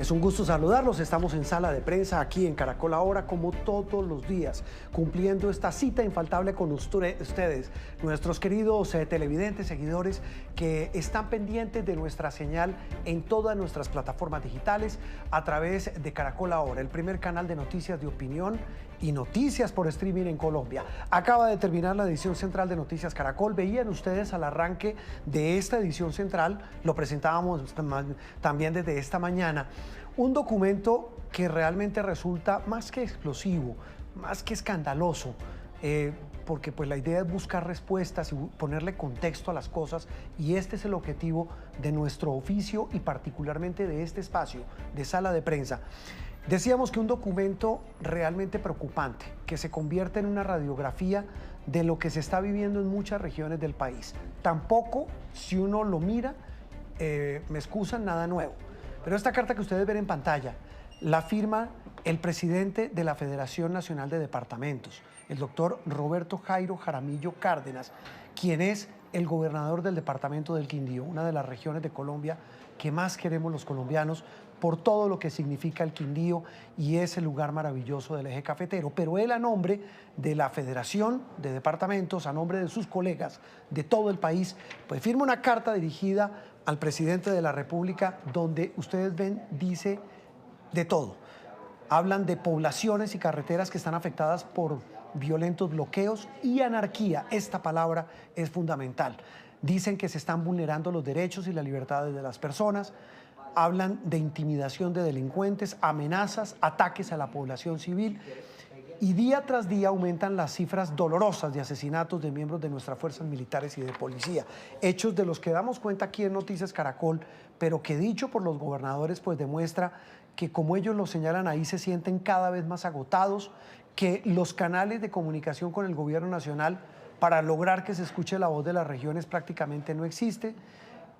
Es un gusto saludarlos. Estamos en Sala de Prensa aquí en Caracol Ahora, como todos los días, cumpliendo esta cita infaltable con ustedes, nuestros queridos televidentes, seguidores que están pendientes de nuestra señal en todas nuestras plataformas digitales a través de Caracol Ahora, el primer canal de noticias de opinión y noticias por streaming en Colombia. Acaba de terminar la edición central de Noticias Caracol. Veían ustedes al arranque de esta edición central, lo presentábamos también desde esta mañana, un documento que realmente resulta más que explosivo, más que escandaloso, porque pues la idea es buscar respuestas y ponerle contexto a las cosas, y este es el objetivo de nuestro oficio y particularmente de este espacio de Sala de Prensa. Decíamos que un documento realmente preocupante, que se convierte en una radiografía de lo que se está viviendo en muchas regiones del país. Tampoco, si uno lo mira, me excusan, nada nuevo. Pero esta carta que ustedes ven en pantalla la firma el presidente de la Federación Nacional de Departamentos, el doctor Roberto Jairo Jaramillo Cárdenas, quien es el gobernador del departamento del Quindío, una de las regiones de Colombia que más queremos los colombianos por todo lo que significa el Quindío y ese lugar maravilloso del eje cafetero. Pero él, a nombre de la Federación de Departamentos, a nombre de sus colegas de todo el país, pues firma una carta dirigida al presidente de la República donde ustedes ven, dice de todo. Hablan de poblaciones y carreteras que están afectadas por violentos bloqueos y anarquía. Esta palabra es fundamental. Dicen que se están vulnerando los derechos y las libertades de las personas. Hablan de intimidación de delincuentes, amenazas, ataques a la población civil. Y día tras día aumentan las cifras dolorosas de asesinatos de miembros de nuestras fuerzas militares y de policía. Hechos de los que damos cuenta aquí en Noticias Caracol, pero que dicho por los gobernadores pues demuestra que, como ellos lo señalan ahí, se sienten cada vez más agotados, que los canales de comunicación con el gobierno nacional para lograr que se escuche la voz de las regiones prácticamente no existe,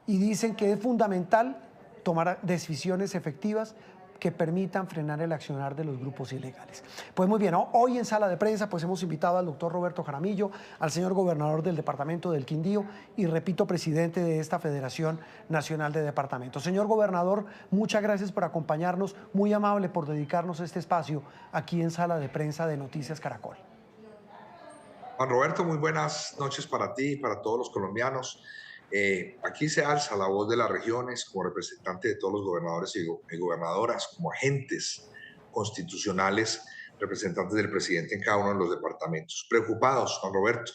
y dicen que es fundamental tomar decisiones efectivas que permitan frenar el accionar de los grupos ilegales. Pues muy bien, hoy en Sala de Prensa pues hemos invitado al doctor Roberto Jaramillo, al señor gobernador del departamento del Quindío y, repito, presidente de esta Federación Nacional de Departamentos. Señor gobernador, muchas gracias por acompañarnos, muy amable por dedicarnos este espacio aquí en Sala de Prensa de Noticias Caracol. Juan Roberto, muy buenas noches para ti y para todos los colombianos. Aquí se alza la voz de las regiones como representante de todos los gobernadores y gobernadoras, como agentes constitucionales, representantes del presidente en cada uno de los departamentos. Preocupados, Juan Roberto.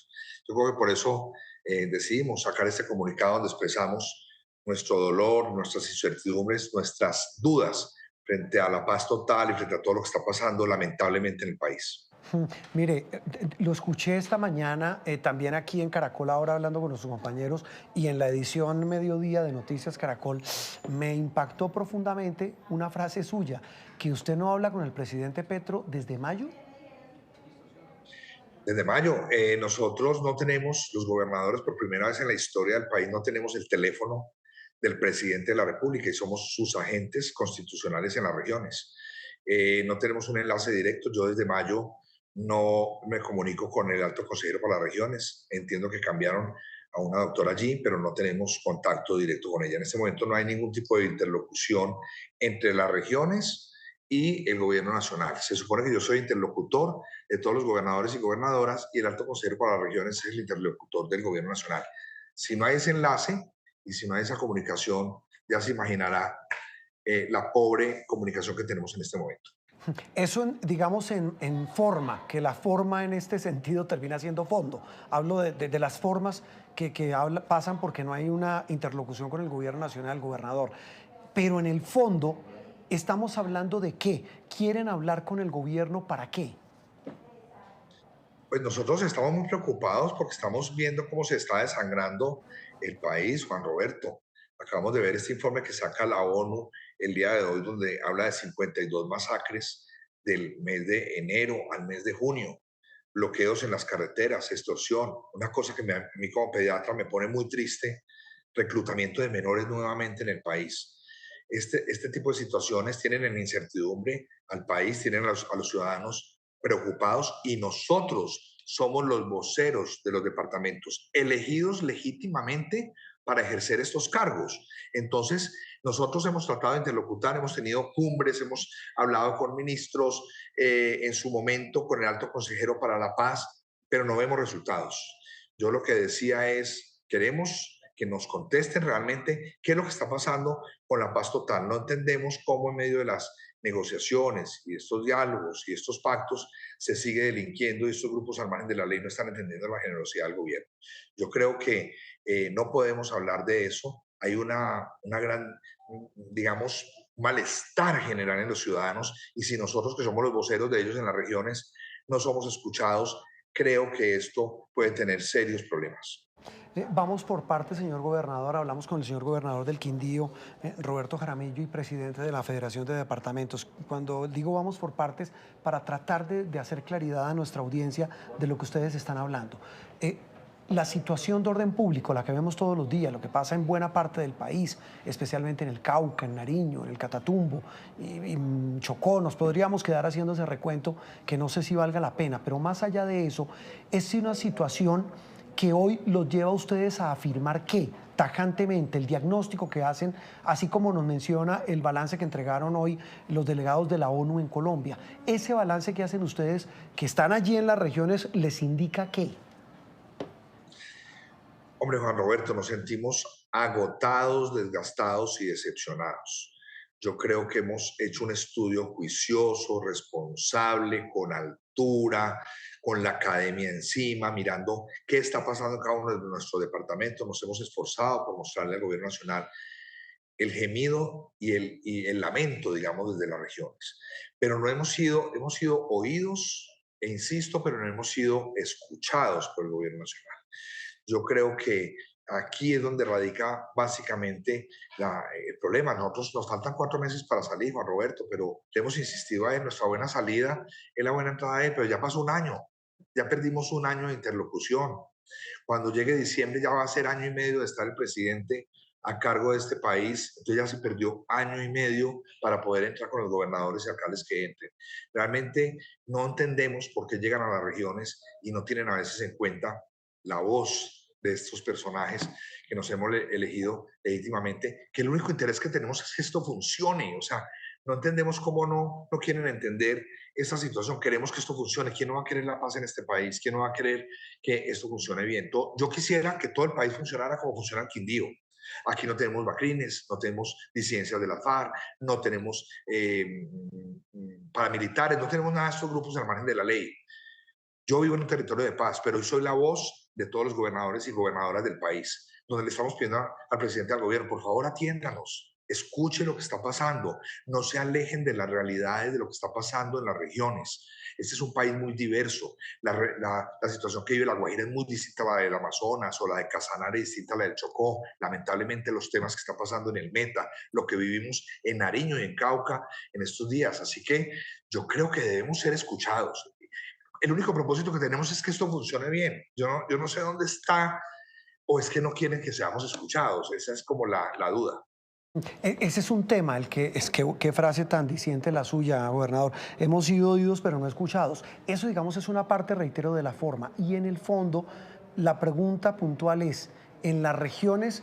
Yo creo que por eso decidimos sacar este comunicado donde expresamos nuestro dolor, nuestras incertidumbres, nuestras dudas frente a la paz total y frente a todo lo que está pasando lamentablemente en el país. Mire, lo escuché esta mañana también aquí en Caracol Ahora hablando con nuestros compañeros, y en la edición mediodía de Noticias Caracol me impactó profundamente una frase suya, que usted no habla con el presidente Petro desde mayo. Desde mayo, nosotros no tenemos, los gobernadores por primera vez en la historia del país, no tenemos el teléfono del presidente de la República y somos sus agentes constitucionales en las regiones. No tenemos un enlace directo. Yo desde mayo no me comunico con el alto consejero para las regiones. Entiendo que cambiaron a una doctora allí, pero no tenemos contacto directo con ella. En este momento no hay ningún tipo de interlocución entre las regiones y el gobierno nacional. Se supone que yo soy interlocutor de todos los gobernadores y gobernadoras y el alto consejero para las regiones es el interlocutor del gobierno nacional. Si no hay ese enlace y si no hay esa comunicación, ya se imaginará la pobre comunicación que tenemos en este momento. Eso, digamos, en forma, que la forma en este sentido termina siendo fondo. Hablo de las formas que pasan porque no hay una interlocución con el gobierno nacional, el gobernador. Pero en el fondo, estamos hablando de qué. ¿Quieren hablar con el gobierno para qué? Pues nosotros estamos muy preocupados porque estamos viendo cómo se está desangrando el país, Juan Roberto. Acabamos de ver este informe que saca la ONU el día de hoy, donde habla de 52 masacres del mes de enero al mes de junio, bloqueos en las carreteras, extorsión, una cosa que a mí como pediatra me pone muy triste, reclutamiento de menores nuevamente en el país. Este tipo de situaciones tienen en incertidumbre al país, tienen a los ciudadanos preocupados y nosotros somos los voceros de los departamentos, elegidos legítimamente para ejercer estos cargos. Entonces, nosotros hemos tratado de interlocutar, hemos tenido cumbres, hemos hablado con ministros, en su momento con el alto consejero para la paz, pero no vemos resultados. Yo lo que decía es, queremos que nos contesten realmente qué es lo que está pasando con la paz total. No entendemos cómo en medio de las negociaciones y estos diálogos y estos pactos se sigue delinquiendo y estos grupos al margen de la ley no están entendiendo la generosidad del gobierno. Yo creo que no podemos hablar de eso. Hay una gran, digamos, malestar general en los ciudadanos y si nosotros que somos los voceros de ellos en las regiones no somos escuchados, creo que esto puede tener serios problemas. Vamos por parte, señor gobernador. Hablamos con el señor gobernador del Quindío, Roberto Jaramillo, y presidente de la Federación de Departamentos. Cuando digo vamos por partes, para tratar de hacer claridad a nuestra audiencia de lo que ustedes están hablando. La situación de orden público, la que vemos todos los días, lo que pasa en buena parte del país, especialmente en el Cauca, en Nariño, en el Catatumbo y en Chocó, nos podríamos quedar haciendo ese recuento que no sé si valga la pena, pero más allá de eso, es una situación que hoy los lleva a ustedes a afirmar que tajantemente el diagnóstico que hacen, así como nos menciona el balance que entregaron hoy los delegados de la ONU en Colombia, ese balance que hacen ustedes, que están allí en las regiones, les indica qué. Hombre, Juan Roberto, nos sentimos agotados, desgastados y decepcionados. Yo creo que hemos hecho un estudio juicioso, responsable, con altura, con la academia encima, mirando qué está pasando en cada uno de nuestros departamentos. Nos hemos esforzado por mostrarle al gobierno nacional el gemido y el lamento, digamos, desde las regiones. Pero no hemos sido oídos, e insisto, pero no hemos sido escuchados por el gobierno nacional. Yo creo que aquí es donde radica básicamente el problema. Nosotros nos faltan 4 meses para salir, Juan Roberto, pero le hemos insistido en nuestra buena salida, en la buena entrada, pero ya pasó un año, ya perdimos un año de interlocución. Cuando llegue diciembre ya va a ser año y medio de estar el presidente a cargo de este país, entonces ya se perdió año y medio para poder entrar con los gobernadores y alcaldes que entren. Realmente no entendemos por qué llegan a las regiones y no tienen a veces en cuenta la voz de estos personajes que nos hemos elegido legítimamente, que el único interés que tenemos es que esto funcione. O sea, no entendemos cómo no quieren entender esta situación. Queremos que esto funcione. ¿Quién no va a querer la paz en este país? ¿Quién no va a querer que esto funcione bien? Yo quisiera que todo el país funcionara como funciona el Quindío. Aquí no tenemos bacrines, no tenemos disidencias de la FARC, no tenemos paramilitares, no tenemos nada de estos grupos al margen de la ley. Yo vivo en un territorio de paz, pero hoy soy la voz de todos los gobernadores y gobernadoras del país, donde le estamos pidiendo al presidente del gobierno, por favor, atiéndanos, escuche lo que está pasando, no se alejen de las realidades de lo que está pasando en las regiones. Este es un país muy diverso. La situación que vive La Guajira es muy distinta a la del Amazonas o la de Casanare es distinta a la del Chocó. Lamentablemente los temas que están pasando en el Meta, lo que vivimos en Nariño y en Cauca en estos días. Así que yo creo que debemos ser escuchados. El único propósito que tenemos es que esto funcione bien. Yo no sé dónde está o es que no quieren que seamos escuchados. Esa es como la duda. Ese es un tema, el que es que qué frase tan diciente la suya, gobernador. Hemos sido oídos pero no escuchados. Eso, digamos, es una parte, reitero, de la forma. Y en el fondo, la pregunta puntual es, en las regiones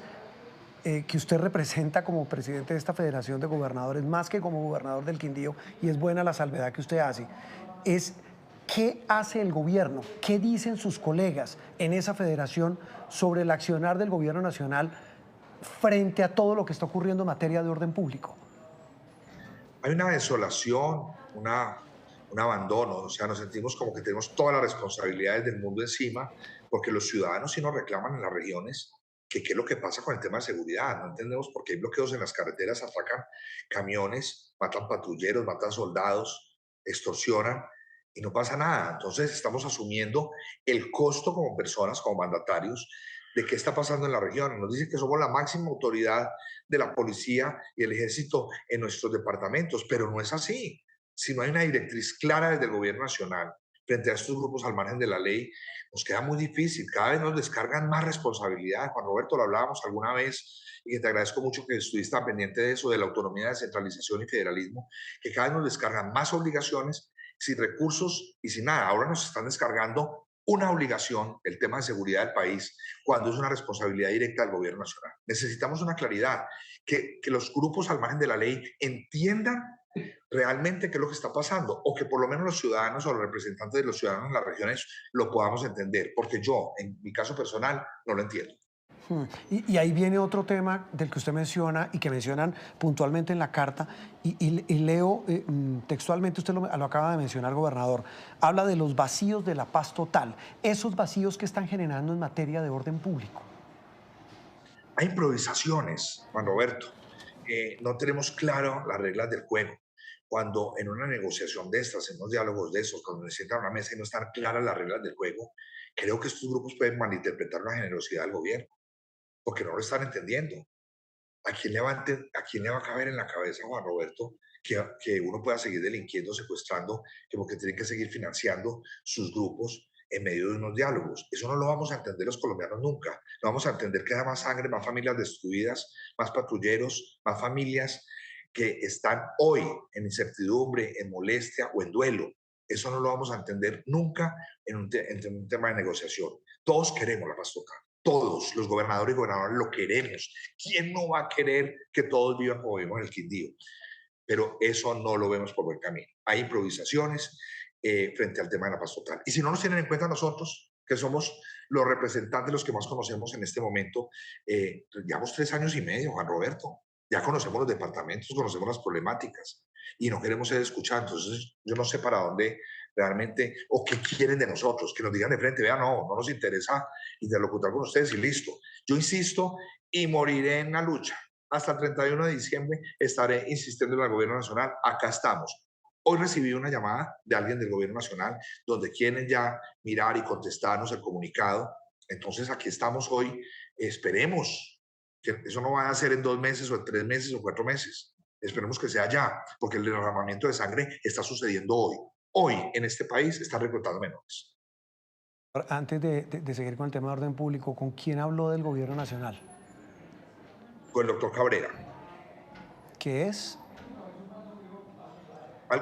que usted representa como presidente de esta Federación de Gobernadores, más que como gobernador del Quindío, y es buena la salvedad que usted hace, es qué hace el gobierno, qué dicen sus colegas en esa federación sobre el accionar del gobierno nacional frente a todo lo que está ocurriendo en materia de orden público. Hay una desolación, un abandono, o sea, nos sentimos como que tenemos todas las responsabilidades del mundo encima, porque los ciudadanos sí nos reclaman en las regiones que qué es lo que pasa con el tema de seguridad. No entendemos por qué hay bloqueos en las carreteras, atacan camiones, matan patrulleros, matan soldados, extorsionan y no pasa nada. Entonces estamos asumiendo el costo como personas, como mandatarios, de qué está pasando en la región. Nos dicen que somos la máxima autoridad de la policía y el ejército en nuestros departamentos, pero no es así. Si no hay una directriz clara desde el gobierno nacional frente a estos grupos al margen de la ley, nos queda muy difícil. Cada vez nos descargan más responsabilidades. Juan Roberto, lo hablábamos alguna vez y que te agradezco mucho que estuviste pendiente de eso, de la autonomía, descentralización y federalismo, que cada vez nos descargan más obligaciones sin recursos y sin nada. Ahora nos están descargando una obligación el tema de seguridad del país cuando es una responsabilidad directa del gobierno nacional. Necesitamos una claridad, que los grupos al margen de la ley entiendan realmente qué es lo que está pasando, o que por lo menos los ciudadanos o los representantes de los ciudadanos en las regiones lo podamos entender, porque yo, en mi caso personal, no lo entiendo. Y ahí viene otro tema del que usted menciona y que mencionan puntualmente en la carta, y leo textualmente, usted lo acaba de mencionar, gobernador, habla de los vacíos de la paz total, esos vacíos que están generando en materia de orden público. Hay improvisaciones, Juan Roberto. No tenemos claro las reglas del juego. Cuando en una negociación de estas, en unos diálogos de esos, cuando se sientan a una mesa y no están claras las reglas del juego, creo que estos grupos pueden malinterpretar la generosidad del gobierno, porque no lo están entendiendo. ¿A quién le va a caber en la cabeza, Juan Roberto, que uno pueda seguir delinquiendo, secuestrando, que porque tienen que seguir financiando sus grupos en medio de unos diálogos? Eso no lo vamos a entender los colombianos nunca. No vamos a entender que haya más sangre, más familias destruidas, más patrulleros, más familias que están hoy en incertidumbre, en molestia o en duelo. Eso no lo vamos a entender nunca en un tema de negociación. Todos queremos la paz total. Todos los gobernadores y gobernadoras lo queremos. ¿Quién no va a querer que todos vivan como vivimos en el Quindío? Pero eso no lo vemos por buen camino. Hay improvisaciones frente al tema de la paz total. Y si no nos tienen en cuenta nosotros, que somos los representantes, los que más conocemos en este momento, llevamos 3 años y medio, Juan Roberto. Ya conocemos los departamentos, conocemos las problemáticas y no queremos ser escuchados. Entonces, yo no sé para dónde realmente, o qué quieren de nosotros, que nos digan de frente, vean, no, no nos interesa interlocutar con ustedes y listo. Yo insisto y moriré en la lucha. Hasta el 31 de diciembre estaré insistiendo en el gobierno nacional. Acá estamos. Hoy recibí una llamada de alguien del gobierno nacional donde quieren ya mirar y contestarnos el comunicado. Entonces aquí estamos hoy. Esperemos que eso no vaya a ser en 2 meses o en 3 meses o 4 meses. Esperemos que sea ya, porque el derramamiento de sangre está sucediendo hoy. Hoy en este país están reclutando menores. Antes de seguir con el tema de orden público, ¿con quién habló del gobierno nacional? Con el doctor Cabrera, ¿Qué es?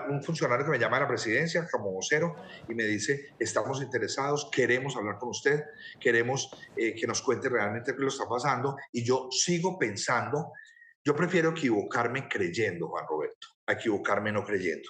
un funcionario que me llama a la presidencia como vocero y me dice, estamos interesados, queremos hablar con usted, queremos que nos cuente realmente qué lo está pasando. Y yo sigo pensando, yo prefiero equivocarme creyendo, Juan Roberto, a equivocarme no creyendo.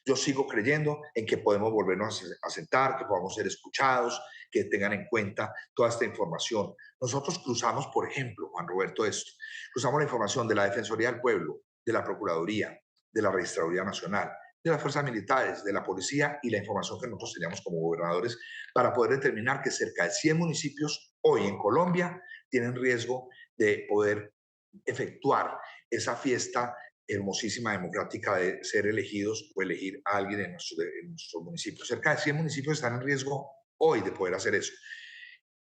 Yo sigo creyendo en que podemos volvernos a sentar, que podamos ser escuchados, que tengan en cuenta toda esta información. Nosotros cruzamos, por ejemplo, Juan Roberto, esto, cruzamos la información de la Defensoría del Pueblo, de la Procuraduría, de la Registraduría Nacional, de las fuerzas militares, de la policía y la información que nosotros teníamos como gobernadores para poder determinar que cerca de 100 municipios hoy en Colombia tienen riesgo de poder efectuar esa fiesta hermosísima democrática de ser elegidos o elegir a alguien en nuestros municipios. Cerca de 100 municipios están en riesgo hoy de poder hacer eso.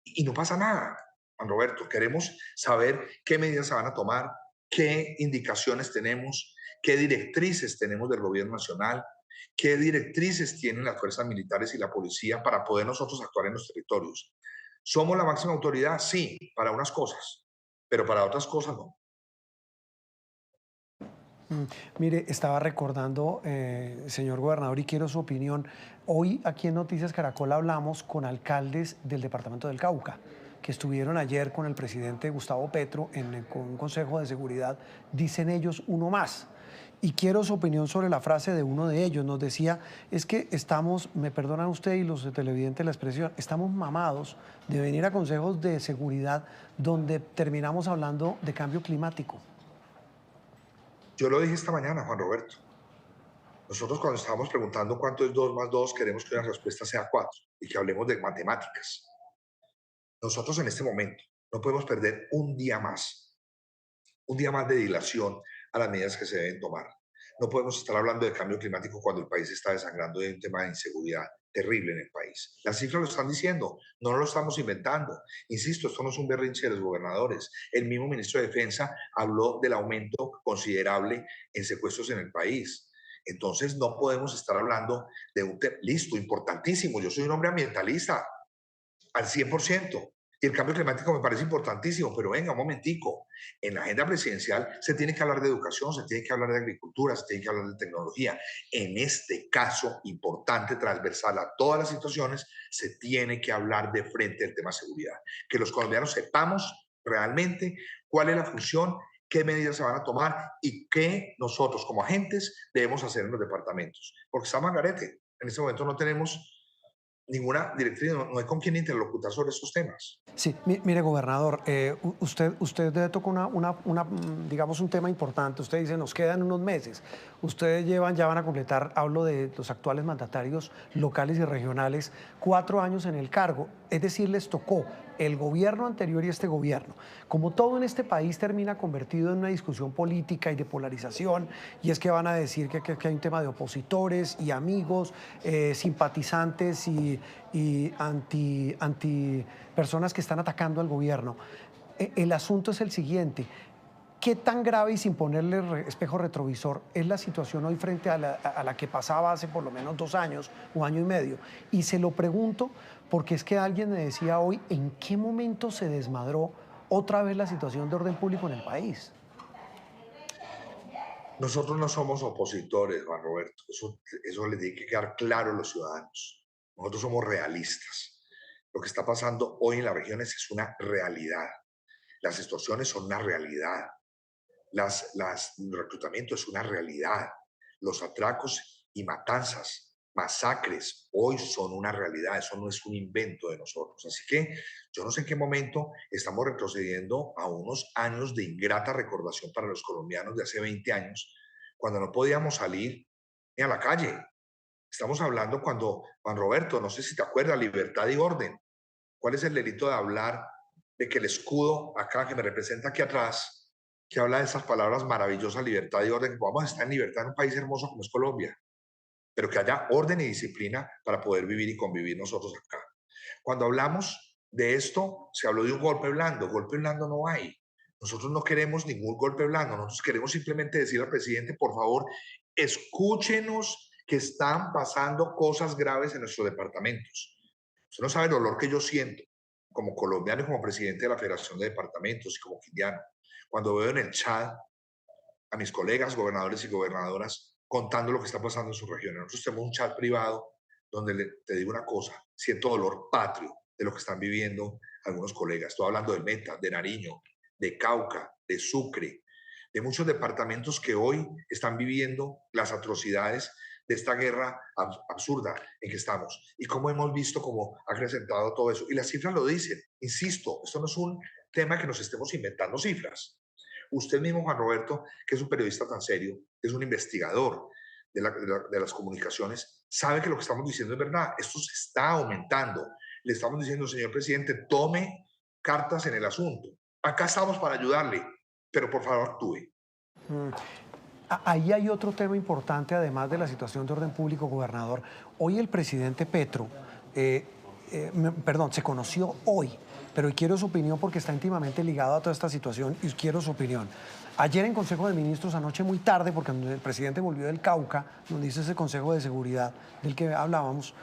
Y no pasa nada, Juan Roberto. Queremos saber qué medidas se van a tomar, qué indicaciones tenemos, qué directrices tenemos del gobierno nacional, qué directrices tienen las fuerzas militares y la policía para poder nosotros actuar en los territorios. ¿Somos la máxima autoridad? Sí, para unas cosas, pero para otras cosas no. Mire, estaba recordando, señor gobernador, y quiero su opinión. Hoy aquí en Noticias Caracol hablamos con alcaldes del departamento del Cauca, que estuvieron ayer con el presidente Gustavo Petro con un consejo de seguridad, dicen ellos, uno más. Y quiero su opinión sobre la frase de uno de ellos. Nos decía, es que estamos, me perdonan usted y los televidentes la expresión, estamos mamados de venir a consejos de seguridad donde terminamos hablando de cambio climático. Yo lo dije esta mañana, Juan Roberto. Nosotros cuando estábamos preguntando cuánto es 2 más 2, queremos que la respuesta sea 4 y que hablemos de matemáticas. Nosotros en este momento no podemos perder un día más de dilación a las medidas que se deben tomar. No podemos estar hablando de cambio climático cuando el país está desangrando de un tema de inseguridad terrible en el país. Las cifras lo están diciendo, no lo estamos inventando. Insisto, esto no es un berrinche de los gobernadores. El mismo ministro de Defensa habló del aumento considerable en secuestros en el país. Entonces no podemos estar hablando de un tema, listo, importantísimo. Yo soy un hombre ambientalista al 100%. Y el cambio climático me parece importantísimo, pero venga, un momentico. En la agenda presidencial se tiene que hablar de educación, se tiene que hablar de agricultura, se tiene que hablar de tecnología. En este caso importante, transversal a todas las situaciones, se tiene que hablar de frente del tema seguridad. Que los colombianos sepamos realmente cuál es la función, qué medidas se van a tomar y qué nosotros como agentes debemos hacer en los departamentos. Porque estamos en garete. En este momento no tenemos ninguna directriz, no hay con quién interlocutar sobre estos temas. Sí, mire, gobernador, usted tocó digamos, un tema importante. Usted dice, nos quedan unos meses. Ustedes ya van a completar, hablo de los actuales mandatarios locales y regionales, 4 años en el cargo. Es decir, les tocó el gobierno anterior y este gobierno. Como todo en este país termina convertido en una discusión política y de polarización, y es que van a decir que hay un tema de opositores y amigos, simpatizantes y anti personas que están atacando al gobierno. El asunto es el siguiente. ¿Qué tan grave y sin ponerle espejo retrovisor es la situación hoy frente a la que pasaba hace por lo menos 2 años o año y medio? Y se lo pregunto porque es que alguien me decía hoy en qué momento se desmadró otra vez la situación de orden público en el país. Nosotros no somos opositores, Juan Roberto. Eso le tiene que quedar claro a los ciudadanos. Nosotros somos realistas. Lo que está pasando hoy en las regiones es una realidad. Las extorsiones son una realidad. El reclutamiento es una realidad. Los atracos y matanzas, masacres, hoy son una realidad. Eso no es un invento de nosotros. Así que yo no sé en qué momento estamos retrocediendo a unos años de ingrata recordación para los colombianos de hace 20 años, cuando no podíamos salir ni a la calle. Estamos hablando cuando, Juan Roberto, no sé si te acuerdas, libertad y orden. ¿Cuál es el delito de hablar de que el escudo acá que me representa aquí atrás, que habla de esas palabras maravillosas, libertad y orden, que podamos estar en libertad en un país hermoso como es Colombia, pero que haya orden y disciplina para poder vivir y convivir nosotros acá? Cuando hablamos de esto, se habló de un golpe blando no hay. Nosotros no queremos ningún golpe blando, nosotros queremos simplemente decir al presidente, por favor, escúchenos que están pasando cosas graves en nuestros departamentos. Usted no sabe el dolor que yo siento como colombiano y como presidente de la Federación de Departamentos y como quindiano, cuando veo en el chat a mis colegas gobernadores y gobernadoras contando lo que está pasando en sus regiones. Nosotros tenemos un chat privado donde te digo una cosa, siento dolor patrio de lo que están viviendo algunos colegas. Estoy hablando de Meta, de Nariño, de Cauca, de Sucre, de muchos departamentos que hoy están viviendo las atrocidades de esta guerra absurda en que estamos. Y cómo hemos visto cómo ha acrecentado todo eso. Y las cifras lo dicen. Insisto, esto no es un tema que nos estemos inventando cifras. Usted mismo, Juan Roberto, que es un periodista tan serio, que es un investigador de las comunicaciones, sabe que lo que estamos diciendo es verdad. Esto se está aumentando. Le estamos diciendo, señor presidente, tome cartas en el asunto. Acá estamos para ayudarle, pero por favor actúe. Ahí hay otro tema importante, además de la situación de orden público, gobernador. Hoy el presidente Petro, se conoció hoy, pero quiero su opinión porque está íntimamente ligado a toda esta situación y quiero su opinión. Ayer en Consejo de Ministros, anoche muy tarde, porque el presidente volvió del Cauca, donde hizo ese Consejo de Seguridad del que hablábamos,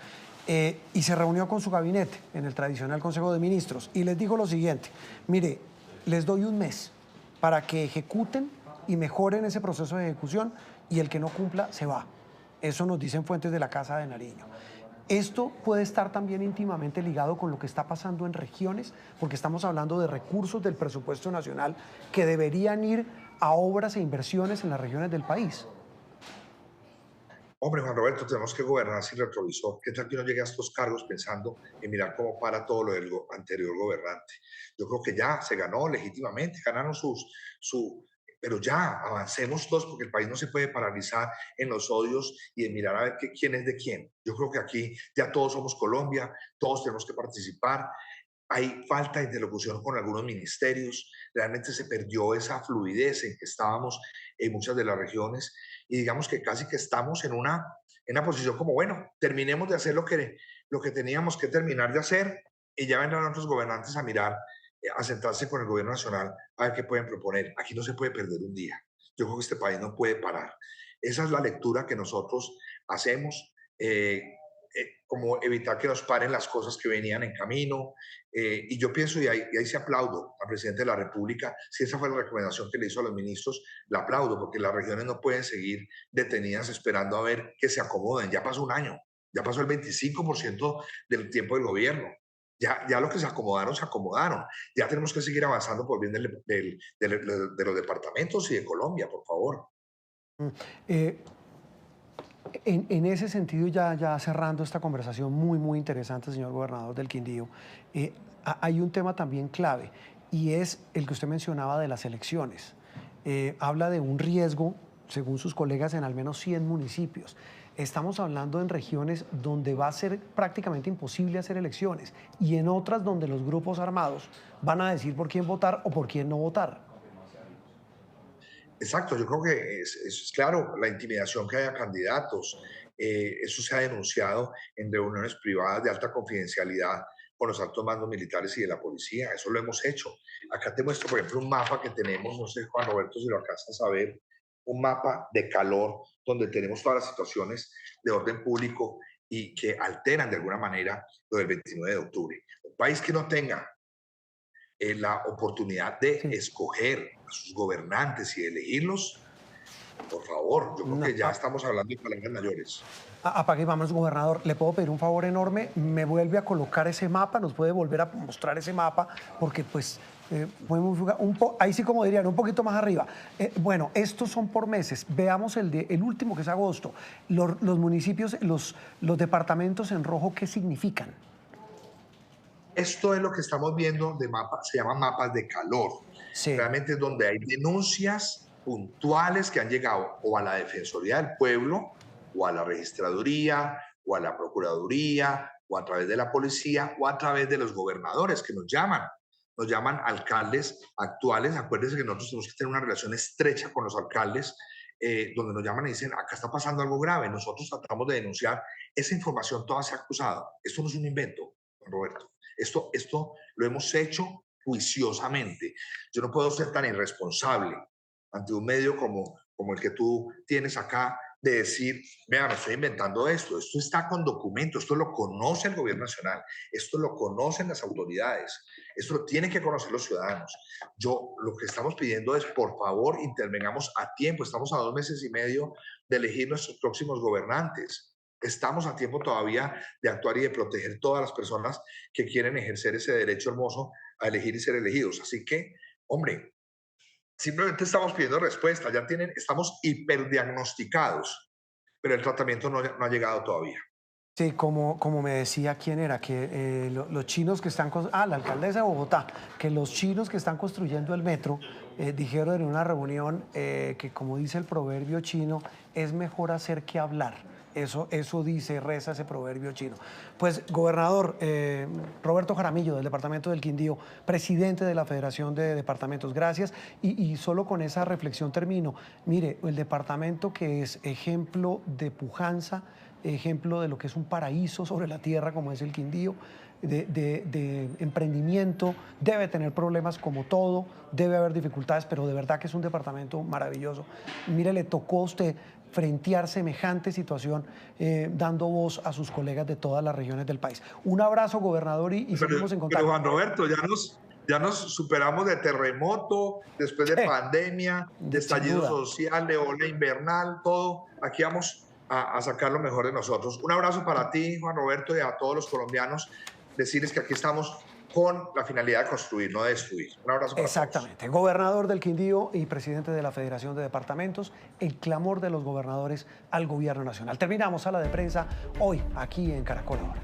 y se reunió con su gabinete en el tradicional Consejo de Ministros y les dijo lo siguiente: mire, les doy un mes para que ejecuten y mejoren ese proceso de ejecución y el que no cumpla se va. Eso nos dicen fuentes de la Casa de Nariño. Esto puede estar también íntimamente ligado con lo que está pasando en regiones, porque estamos hablando de recursos del presupuesto nacional que deberían ir a obras e inversiones en las regiones del país. Hombre, Juan Roberto, tenemos que gobernar sin retrovisor. ¿Qué tal que uno llegue a estos cargos pensando en mirar cómo para todo lo del anterior gobernante? Yo creo que ya se ganó legítimamente, ganaron pero ya avancemos todos porque el país no se puede paralizar en los odios y en mirar a ver quién es de quién. Yo creo que aquí ya todos somos Colombia, todos tenemos que participar. Hay falta de interlocución con algunos ministerios, realmente se perdió esa fluidez en que estábamos en muchas de las regiones y digamos que casi que estamos en una posición como, bueno, terminemos de hacer lo que teníamos que terminar de hacer y ya vendrán otros gobernantes a mirar, a sentarse con el gobierno nacional a ver qué pueden proponer. Aquí no se puede perder un día. Yo creo que este país no puede parar. Esa es la lectura que nosotros hacemos. como evitar que nos paren las cosas que venían en camino. Y yo pienso, y ahí se aplaudo al presidente de la República, si esa fue la recomendación que le hizo a los ministros, la aplaudo, porque las regiones no pueden seguir detenidas esperando a ver que se acomoden. Ya pasó un año, ya pasó el 25% del tiempo del gobierno. Ya lo que se acomodaron, se acomodaron. Ya tenemos que seguir avanzando por bien de los departamentos y de Colombia, por favor. Mm, eh, en ese sentido, ya cerrando esta conversación muy interesante, señor gobernador del Quindío, hay un tema también clave y es el que usted mencionaba de las elecciones. Habla de un riesgo, según sus colegas, en al menos 100 municipios. Estamos hablando en regiones donde va a ser prácticamente imposible hacer elecciones y en otras donde los grupos armados van a decir por quién votar o por quién no votar. Exacto, yo creo que es claro, la intimidación que haya candidatos, eso se ha denunciado en reuniones privadas de alta confidencialidad con los altos mandos militares y de la policía, eso lo hemos hecho. Acá te muestro, por ejemplo, un mapa que tenemos, no sé, Juan Roberto, si lo alcanzas a ver, un mapa de calor donde tenemos todas las situaciones de orden público y que alteran de alguna manera lo del 29 de octubre. Un país que no tenga la oportunidad de Sí. escoger a sus gobernantes y elegirlos, por favor, yo creo No, que ya estamos hablando de palabras mayores. apague y vámonos, gobernador. Le puedo pedir un favor enorme. Me vuelve a colocar ese mapa, nos puede volver a mostrar ese mapa, porque pues podemos jugar ahí sí, como dirían, un poquito más arriba. Bueno, estos son por meses. Veamos el último, que es agosto. Los municipios, los departamentos en rojo, ¿qué significan? Esto es lo que estamos viendo de mapas, se llaman mapas de calor. Sí. Realmente es donde hay denuncias puntuales que han llegado o a la Defensoría del Pueblo, o a la Registraduría, o a la Procuraduría, o a través de la policía, o a través de los gobernadores que nos llaman. Nos llaman alcaldes actuales. Acuérdense que nosotros tenemos que tener una relación estrecha con los alcaldes, donde nos llaman y dicen, acá está pasando algo grave. Nosotros tratamos de denunciar. Esa información toda se ha acusado. Esto no es un invento, don Roberto. Esto lo hemos hecho juiciosamente. Yo no puedo ser tan irresponsable ante un medio como el que tú tienes acá de decir, vea, me estoy inventando esto está con documentos, esto lo conoce el gobierno nacional, esto lo conocen las autoridades, esto lo tienen que conocer los ciudadanos. Yo lo que estamos pidiendo es, por favor, intervengamos a tiempo, estamos a 2 meses y medio de elegir nuestros próximos gobernantes. Estamos a tiempo todavía de actuar y de proteger todas las personas que quieren ejercer ese derecho hermoso a elegir y ser elegidos. Así que, hombre, simplemente estamos pidiendo respuesta, estamos hiperdiagnosticados, pero el tratamiento no ha llegado todavía. Sí, como me decía quién era, que los chinos que están, la alcaldesa de Bogotá, que los chinos que están construyendo el metro dijeron en una reunión que, como dice el proverbio chino, es mejor hacer que hablar. Eso dice, reza ese proverbio chino. Pues, gobernador Roberto Jaramillo, del departamento del Quindío, presidente de la Federación de Departamentos, gracias. Y solo con esa reflexión termino. Mire, el departamento que es ejemplo de pujanza, ejemplo de lo que es un paraíso sobre la tierra, como es el Quindío, de emprendimiento, debe tener problemas como todo, debe haber dificultades, pero de verdad que es un departamento maravilloso. Mire, le tocó a usted frentear semejante situación, dando voz a sus colegas de todas las regiones del país. Un abrazo, gobernador, y seguimos en Pero contacto. Juan Roberto, ya nos superamos de terremoto, después de pandemia, de Sin estallido duda. social, de ola invernal, todo. Aquí vamos a sacar lo mejor de nosotros. Un abrazo para ti, Juan Roberto, y a todos los colombianos. Decirles que aquí estamos con la finalidad de construir, no de destruir. Un abrazo para todos. Exactamente. Gobernador del Quindío y presidente de la Federación de Departamentos, el clamor de los gobernadores al gobierno nacional. Terminamos sala de prensa hoy aquí en Caracol Ahora.